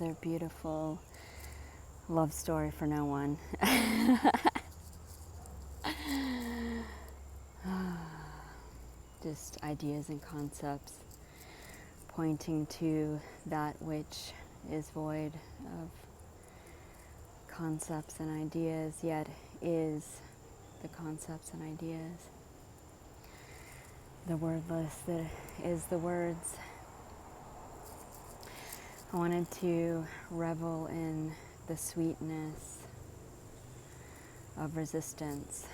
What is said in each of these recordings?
another beautiful love story for no one. Just ideas and concepts pointing to that which is void of concepts and ideas, yet is the concepts and ideas. The wordless that is the words. I wanted to revel in the sweetness of resistance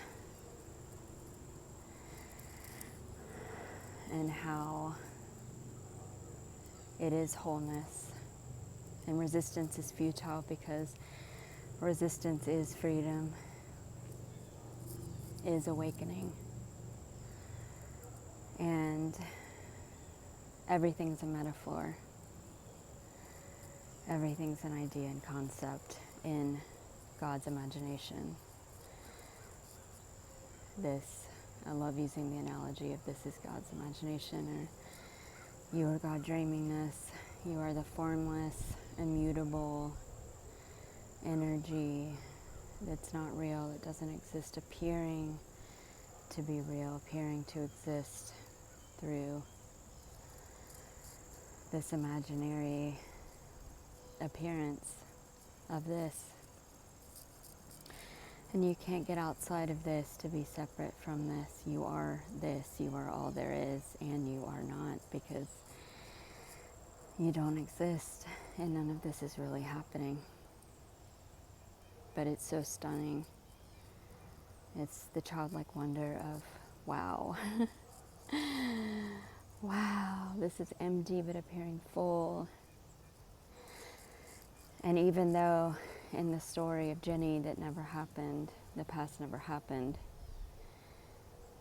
and how it is wholeness. And resistance is futile because resistance is freedom, is awakening. And everything's a metaphor. Everything's an idea and concept in God's imagination. I love using the analogy of this is God's imagination, or you are God dreamingness. You are the formless, immutable energy that's not real, that doesn't exist, appearing to be real, appearing to exist through this imaginary appearance of this. And you can't get outside of this to be separate from this. You are this, you are all there is, and you are not, because you don't exist, and none of this is really happening. But it's so stunning. It's the childlike wonder of, wow. Wow, this is empty but appearing full. And even though in the story of Ginny that never happened, the past never happened,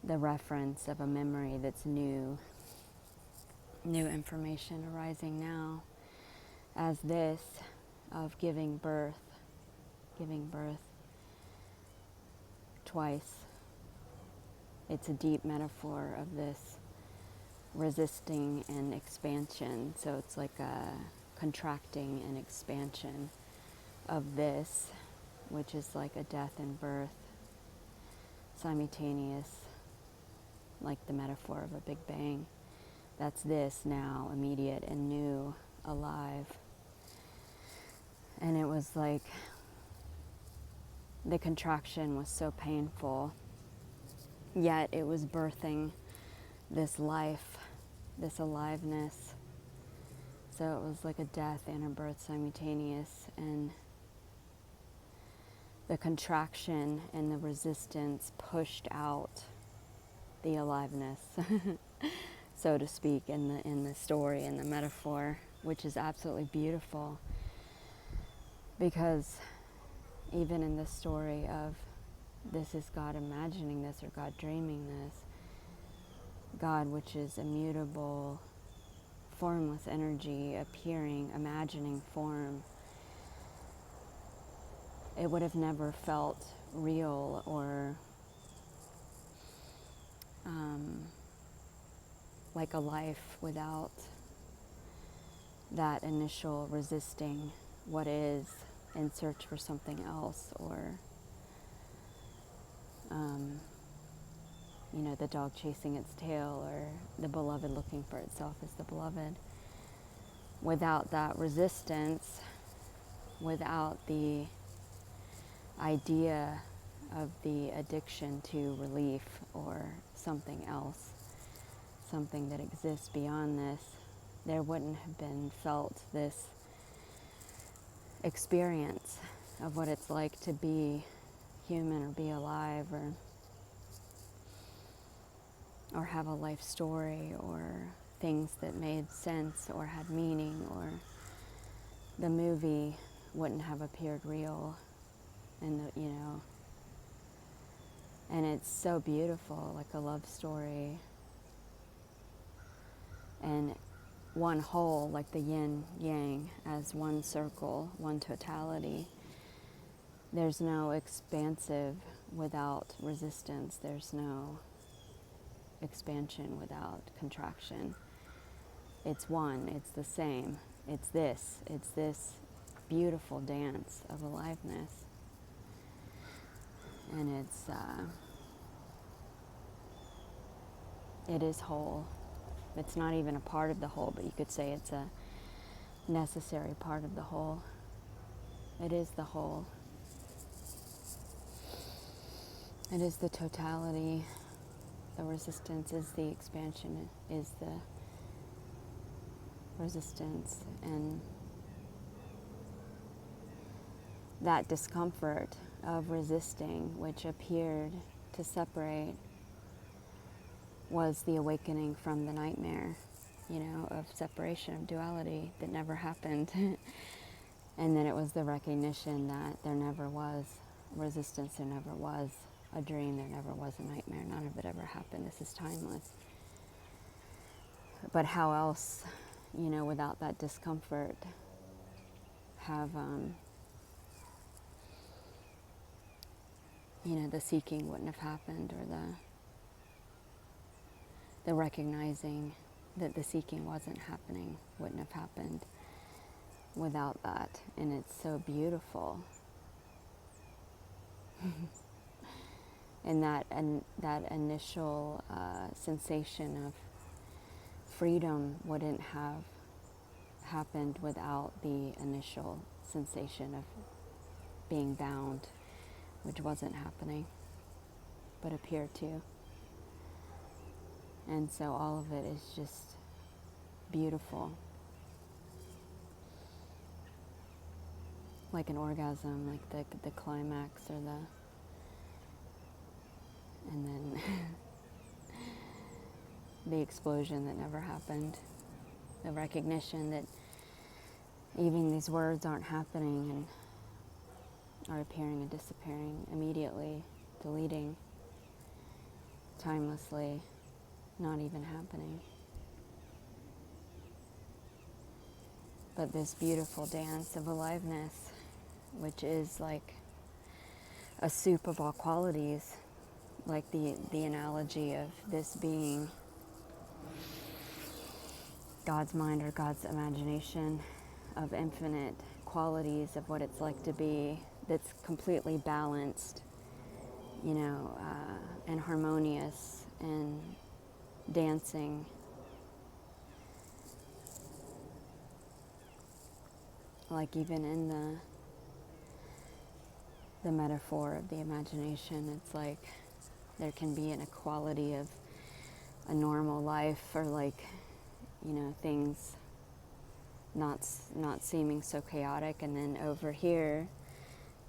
the reference of a memory that's new information arising now as this of giving birth twice. It's a deep metaphor of this resisting and expansion. So it's like a contracting and expansion of this, which is like a death and birth, simultaneous, like the metaphor of a big bang. That's this now, immediate and new, alive. And it was like the contraction was so painful, yet it was birthing this life, this aliveness. So it was like a death and a birth simultaneous, and the contraction and the resistance pushed out the aliveness, so to speak, in the story and the metaphor, which is absolutely beautiful. Because even in the story of this is God imagining this or God dreaming this, God, which is immutable, formless energy, appearing, imagining form, it would have never felt real or like a life without that initial resisting what is in search for something else, or the dog chasing its tail, or the beloved looking for itself as the beloved. Without that resistance, without the idea of the addiction to relief or something else, something that exists beyond this, there wouldn't have been felt this experience of what it's like to be human or be alive or have a life story or things that made sense or had meaning, or the movie wouldn't have appeared real. And and it's so beautiful, like a love story, and one whole, like the yin yang, as one circle, one totality. There's no expansive without resistance. There's no expansion without contraction. It's one, it's the same. It's this beautiful dance of aliveness. And it is whole. It's not even a part of the whole, but you could say it's a necessary part of the whole. It is the whole. It is the totality. The resistance is the expansion, is the resistance. And that discomfort of resisting, which appeared to separate, was the awakening from the nightmare, of separation, of duality that never happened. And then it was the recognition that there never was resistance, there never was a dream, there never was a nightmare, none of it ever happened. This is timeless. But how else, without that discomfort, have, the seeking wouldn't have happened, or the recognizing that the seeking wasn't happening wouldn't have happened without that. And it's so beautiful. And that initial sensation of freedom wouldn't have happened without the initial sensation of being bound, which wasn't happening, but appeared to. And so all of it is just beautiful. Like an orgasm, like the climax, or and then the explosion that never happened. The recognition that even these words aren't happening and are appearing and disappearing immediately, deleting, timelessly, not even happening. But this beautiful dance of aliveness, which is like a soup of all qualities, like the analogy of this being God's mind or God's imagination of infinite qualities of what it's like to be, that's completely balanced, and harmonious and dancing. Like even in the metaphor of the imagination, it's like there can be an equality of a normal life, or things not seeming so chaotic, and then over here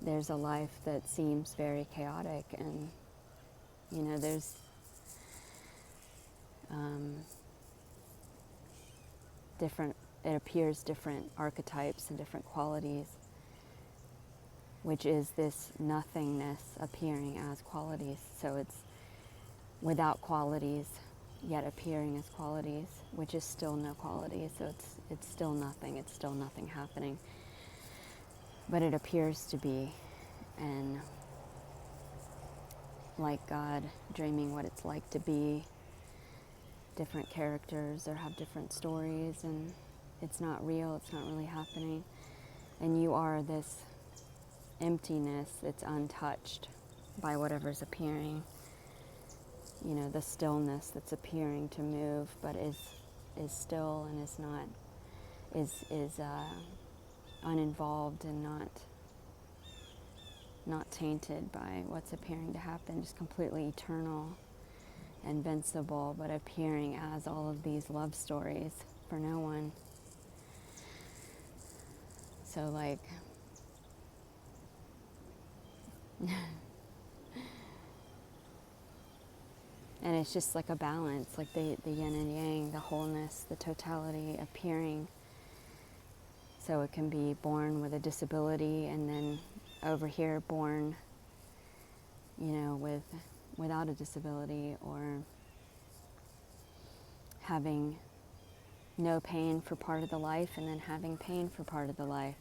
there's a life that seems very chaotic, and there's it appears different archetypes and different qualities, which is this nothingness appearing as qualities. So it's without qualities, yet appearing as qualities, which is still no quality. So it's still nothing. It's still nothing happening. But it appears to be, and like God dreaming what it's like to be different characters or have different stories, and it's not real, it's not really happening. And you are this emptiness that's untouched by whatever's appearing. The stillness that's appearing to move, but is still and is not, is uninvolved and not tainted by what's appearing to happen, just completely eternal, invincible, but appearing as all of these love stories for no one. So and it's just like a balance, like the yin and yang, the wholeness, the totality appearing. So it can be born with a disability, and then over here born, without a disability, or having no pain for part of the life, and then having pain for part of the life.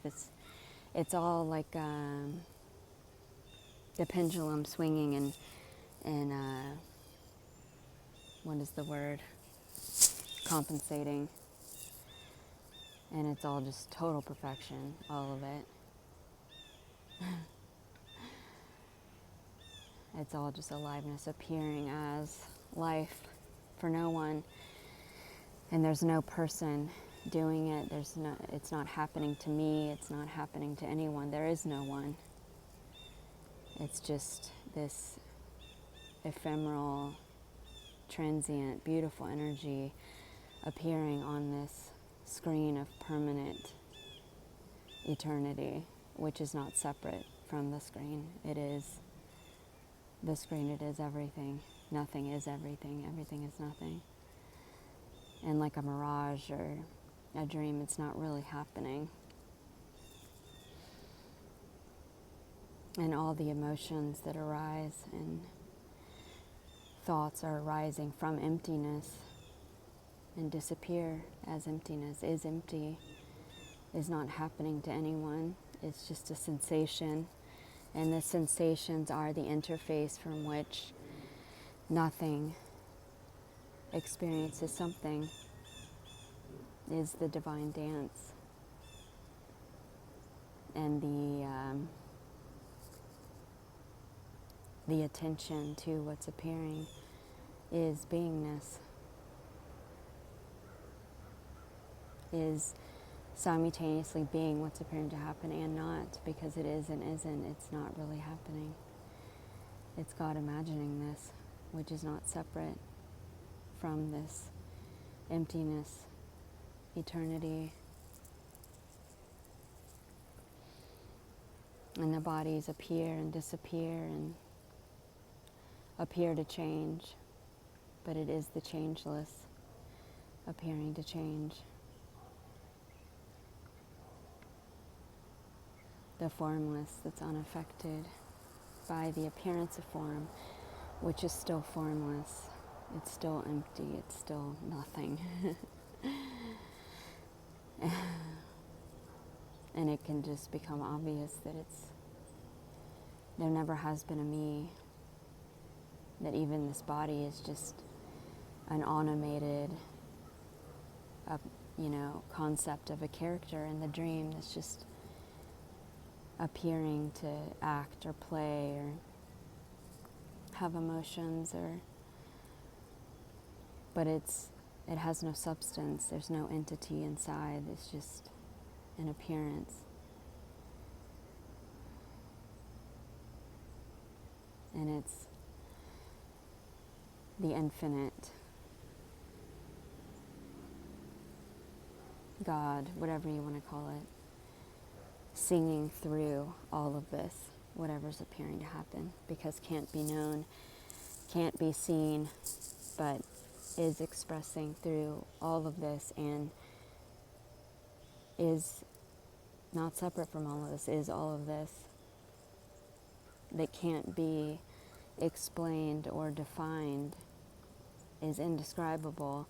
It's all like the pendulum swinging, and what is the word? Compensating. And it's all just total perfection, all of it. It's all just aliveness appearing as life for no one. And there's no person doing it. It's not happening to me. It's not happening to anyone. There is no one. It's just this ephemeral, transient, beautiful energy appearing on this screen of permanent eternity, which is not separate from the screen. It is the screen. It is everything. Nothing is everything. Everything is nothing. And like a mirage or a dream, it's not really happening. And all the emotions that arise and thoughts are arising from emptiness and disappear as emptiness is empty, is not happening to anyone. It's just a sensation. And the sensations are the interface from which nothing experiences something, is the divine dance. And the attention to what's appearing is beingness, is simultaneously being what's appearing to happen and not, because it is and isn't. It's not really happening. It's God imagining this, which is not separate from this emptiness, eternity. And the bodies appear and disappear and appear to change, but it is the changeless appearing to change. The formless that's unaffected by the appearance of form, which is still formless. It's still empty. It's still nothing. And it can just become obvious that there never has been a me, that even this body is just an animated, concept of a character in the dream that's just appearing to act or play or have emotions, but it has no substance. There's no entity inside. It's just an appearance. And it's the infinite God, whatever you want to call it, singing through all of this, whatever's appearing to happen, because can't be known, can't be seen, but is expressing through all of this and is not separate from all of this, is all of this that can't be explained or defined, is indescribable,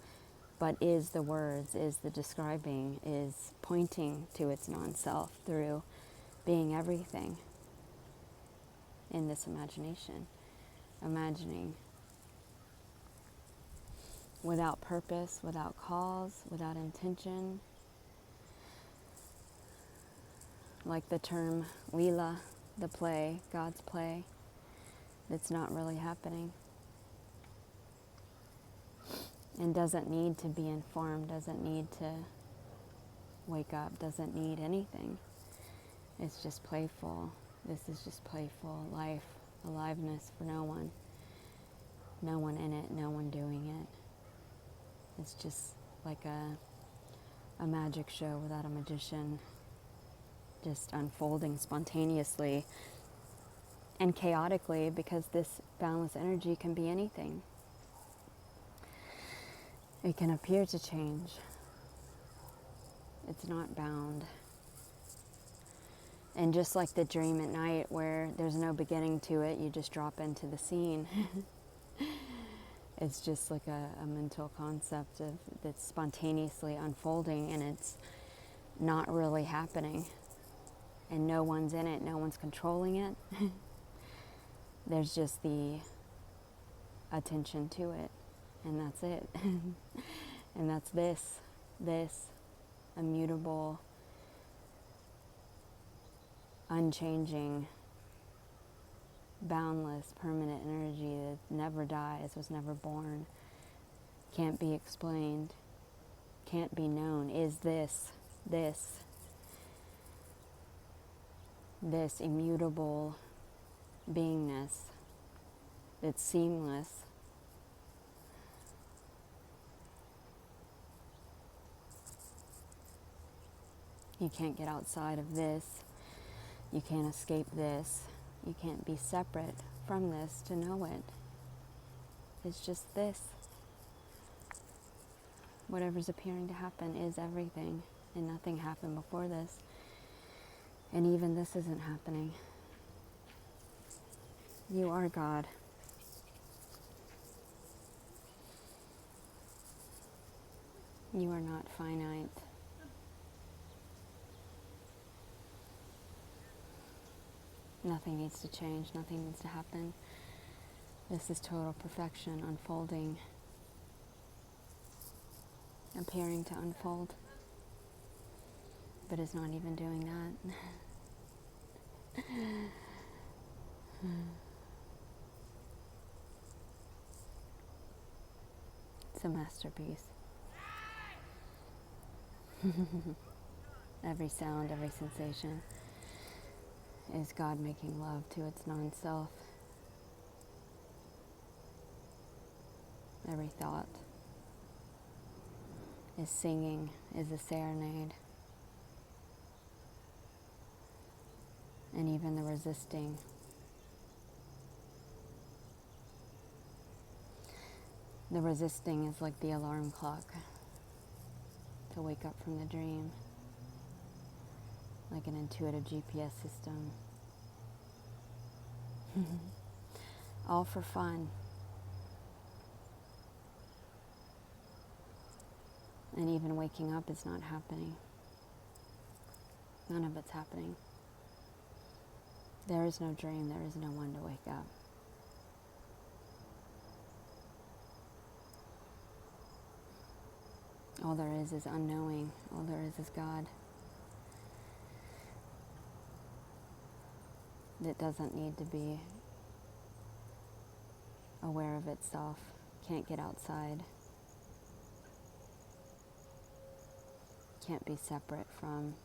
but is the words, is the describing, is pointing to its non-self through being everything in this imagination. Imagining without purpose, without cause, without intention. Like the term Leela, the play, God's play, that's not really happening. And doesn't need to be informed, doesn't need to wake up, doesn't need anything. It's just playful. This is just playful life, aliveness for no one. No one in it, no one doing it. It's just like a magic show without a magician, just unfolding spontaneously and chaotically, because this boundless energy can be anything. It can appear to change. It's not bound. And just like the dream at night where there's no beginning to it, you just drop into the scene. It's just like a mental concept that's spontaneously unfolding, and it's not really happening. And no one's in it, no one's controlling it. There's just the attention to it, and that's it. And that's this, immutable, unchanging, boundless, permanent energy that never dies, was never born, can't be explained, can't be known, is this immutable beingness that's seamless. You can't get outside of this. You can't escape this. You can't be separate from this to know it. It's just this. Whatever's appearing to happen is everything, and nothing happened before this. And even this isn't happening. You are God. You are not finite. Nothing needs to change. Nothing needs to happen. This is total perfection unfolding, appearing to unfold, but is not even doing that. It's a masterpiece. Every sound, every sensation is God making love to its non-self. Every thought is singing, is a serenade. And even the resisting. The resisting is like the alarm clock to wake up from the dream, like an intuitive GPS system. All for fun. And even waking up is not happening. None of it's happening. There is no dream, there is no one to wake up. All there is unknowing. All there is God. That doesn't need to be aware of itself, can't get outside, can't be separate from,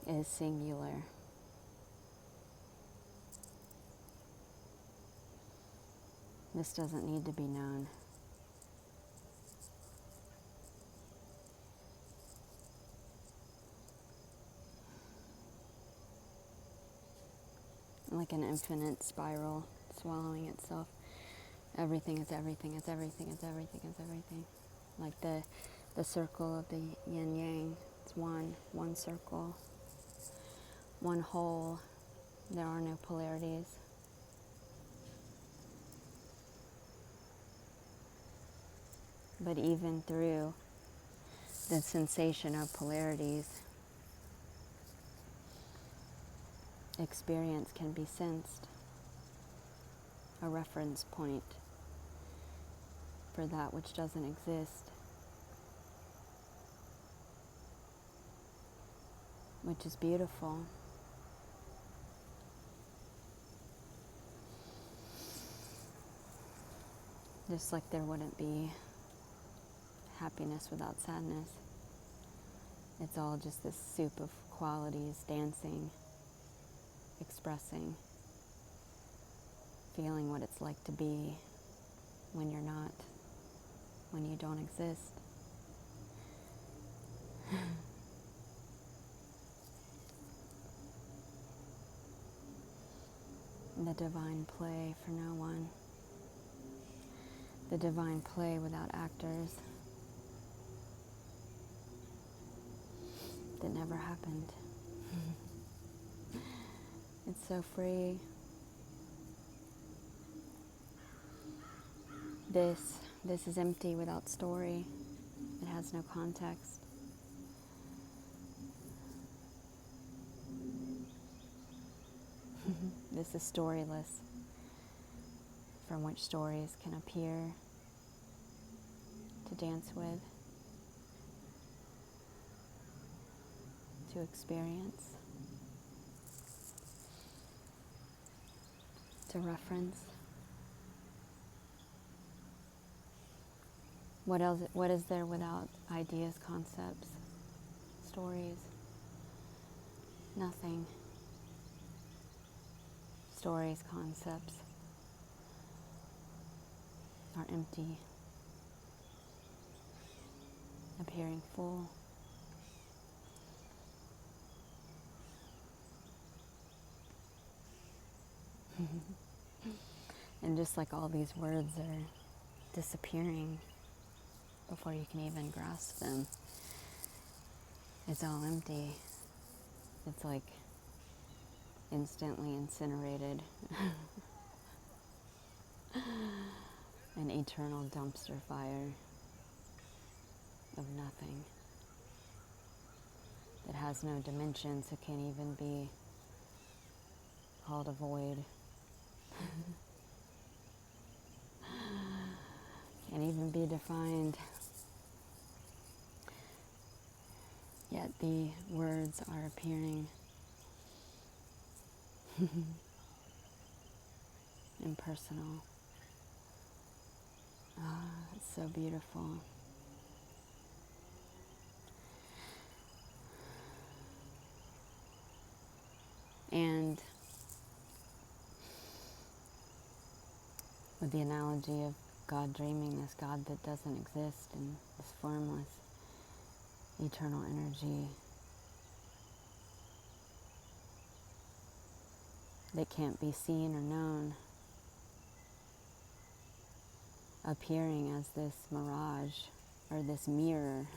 is singular. This doesn't need to be known. Like an infinite spiral swallowing itself. Everything is everything, it's everything, it's everything, it's everything. Like the circle of the yin yang. It's one circle, one whole. There are no polarities. But even through the sensation of polarities, experience can be sensed, a reference point for that which doesn't exist, which is beautiful. Just like there wouldn't be happiness without sadness. It's all just this soup of qualities, dancing, expressing, feeling what it's like to be when you're not, when you don't exist. The divine play for no one. The divine play without actors. That never happened. It's so free. This is empty without story. It has no context. This is storyless, from which stories can appear to dance with. to experience, to reference. What else? What is there without ideas, concepts, stories? Nothing. Stories, concepts are empty, appearing full. And just like all these words are disappearing before you can even grasp them, it's all empty. It's like instantly incinerated. An eternal dumpster fire of nothing that has no dimensions. It can't even be called a void. Can't even be defined. Yet the words are appearing impersonal. Ah, it's so beautiful. And with the analogy of God dreaming, this God that doesn't exist, and this formless, eternal energy that can't be seen or known, appearing as this mirage or this mirror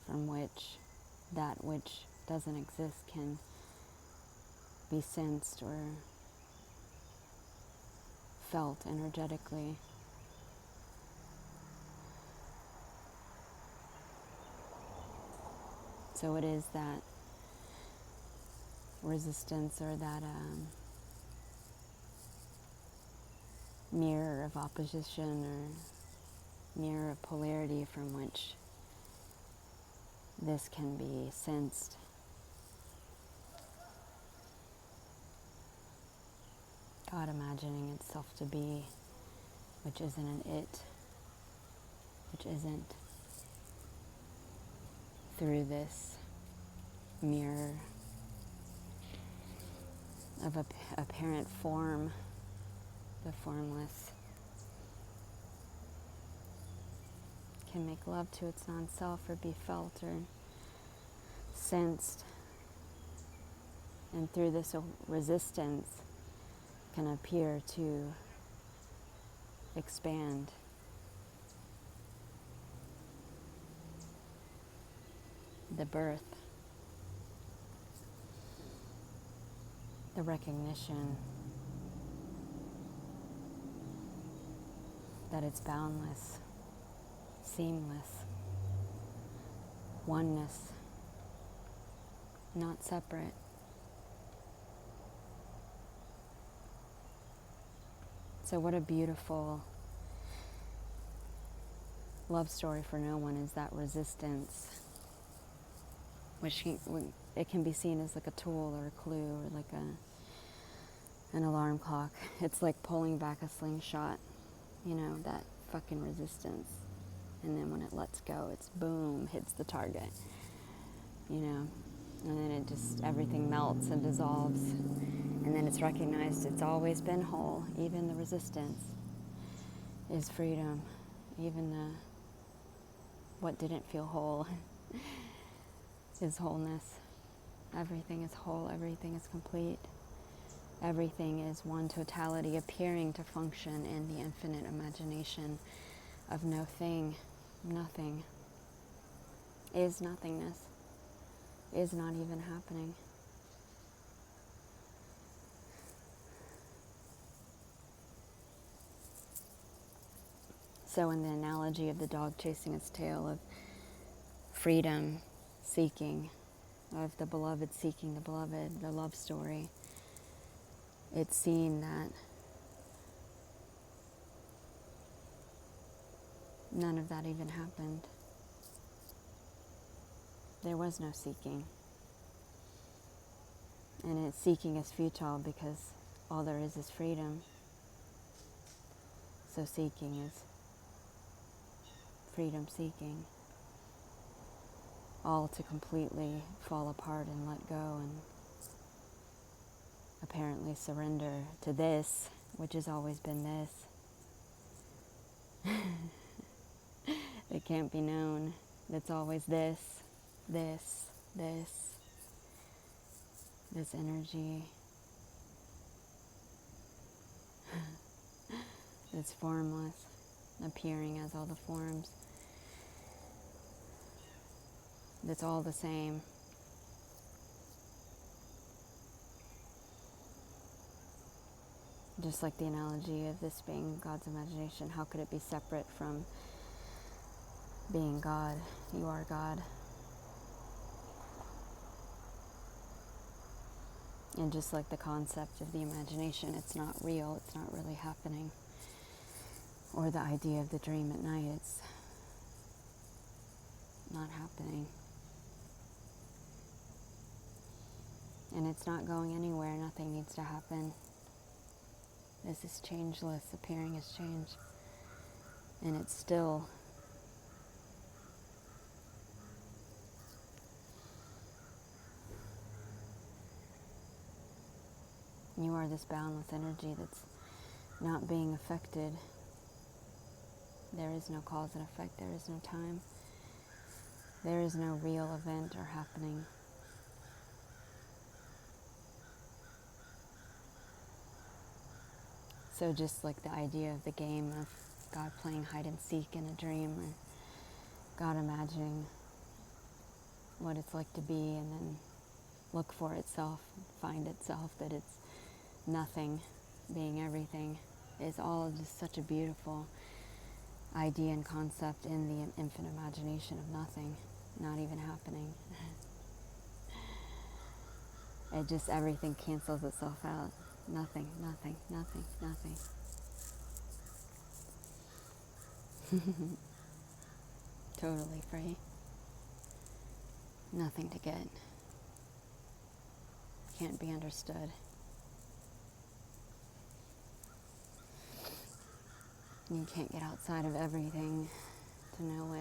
from which that which doesn't exist can be sensed or felt energetically. So it is that resistance or that mirror of opposition or mirror of polarity from which this can be sensed. God imagining itself to be, which isn't an it, which isn't through this mirror of apparent form, the formless, can make love to its non-self or be felt or sensed. And through this resistance can appear to expand. The birth, the recognition that it's boundless, seamless, oneness, not separate. So what a beautiful love story for no one is that resistance, which it can be seen as like a tool or a clue or like an alarm clock. It's like pulling back a slingshot, that fucking resistance. And then when it lets go, it's boom, hits the target, and then it just, everything melts and dissolves. And then it's recognized it's always been whole. Even the resistance is freedom. Even what didn't feel whole is wholeness. Everything is whole. Everything is complete. Everything is one totality appearing to function in the infinite imagination of no thing, nothing. Is nothingness. Is not even happening. So in the analogy of the dog chasing its tail, of freedom seeking, of the beloved seeking the beloved, the love story, it's seen that none of that even happened. There was no seeking. And seeking is futile because all there is freedom. So seeking is freedom seeking. All to completely fall apart and let go and apparently surrender to this, which has always been this. It can't be known. It's always this energy. It's formless, appearing as all the forms. It's all the same. Just like the analogy of this being God's imagination, how could it be separate from being God? You are God. And just like the concept of the imagination, it's not real, it's not really happening. Or the idea of the dream at night, it's not happening. And it's not going anywhere, nothing needs to happen. This is changeless, appearing as change. And it's still. You are this boundless energy that's not being affected. There is no cause and effect, there is no time. There is no real event or happening. So just like the idea of the game of God playing hide and seek in a dream, or God imagining what it's like to be and then look for itself, find itself, that it's nothing being everything, is all just such a beautiful idea and concept in the infinite imagination of nothing, not even happening. It just, everything cancels itself out. Nothing, nothing, nothing, nothing. Totally free. Nothing to get. Can't be understood. You can't get outside of everything to know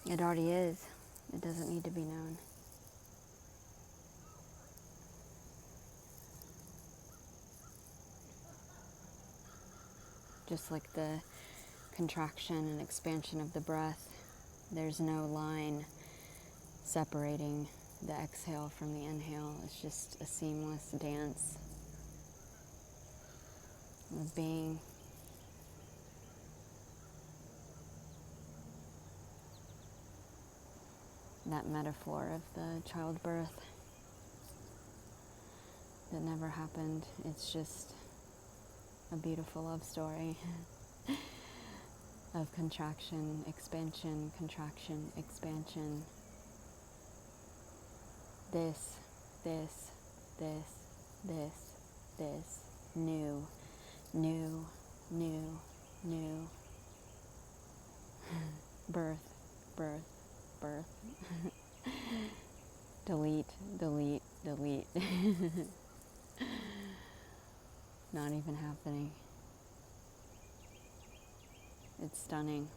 it. It already is. It doesn't need to be known. Just like the contraction and expansion of the breath, there's no line separating the exhale from the inhale. It's just a seamless dance of being. That metaphor of the childbirth that never happened, it's just a beautiful love story of contraction, expansion, contraction, expansion. This, new, new, new, new. Birth, birth, birth. Delete, delete, delete. Not even happening. It's stunning.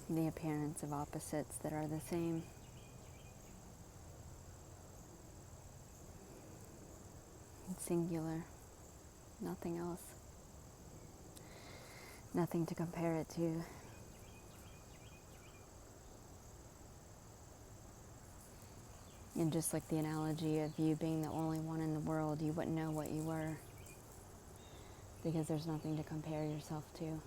The appearance of opposites that are the same. It's singular. Nothing else. Nothing to compare it to. And just like the analogy of you being the only one in the world, you wouldn't know what you were, because there's nothing to compare yourself to.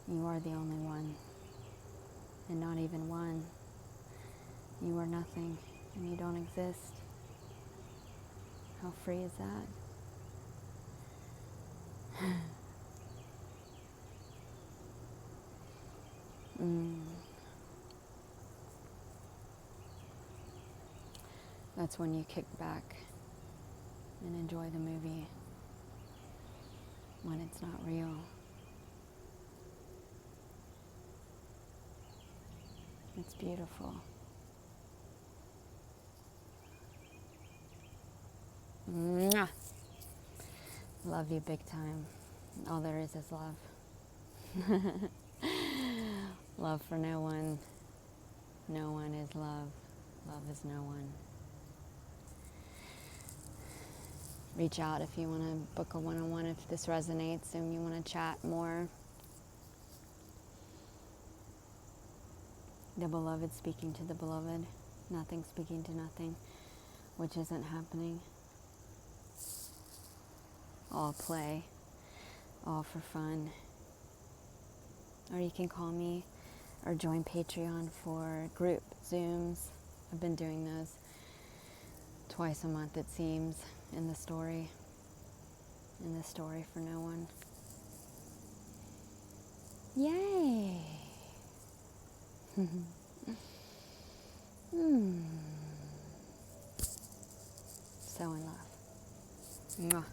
You are the only one, and not even one. You are nothing, and you don't exist. How free is that? Mm. That's when you kick back and enjoy the movie when it's not real. It's beautiful. Mwah. Love you big time. All there is love. Love for no one. No one is love. Love is no one. Reach out if you want to book a one-on-one if this resonates and you want to chat more. The beloved speaking to the beloved. Nothing speaking to nothing, which isn't happening. All play. All for fun. Or you can call me or join Patreon for group Zooms. I've been doing those twice a month, it seems, in the story for no one. Yay! So in love. Mwah.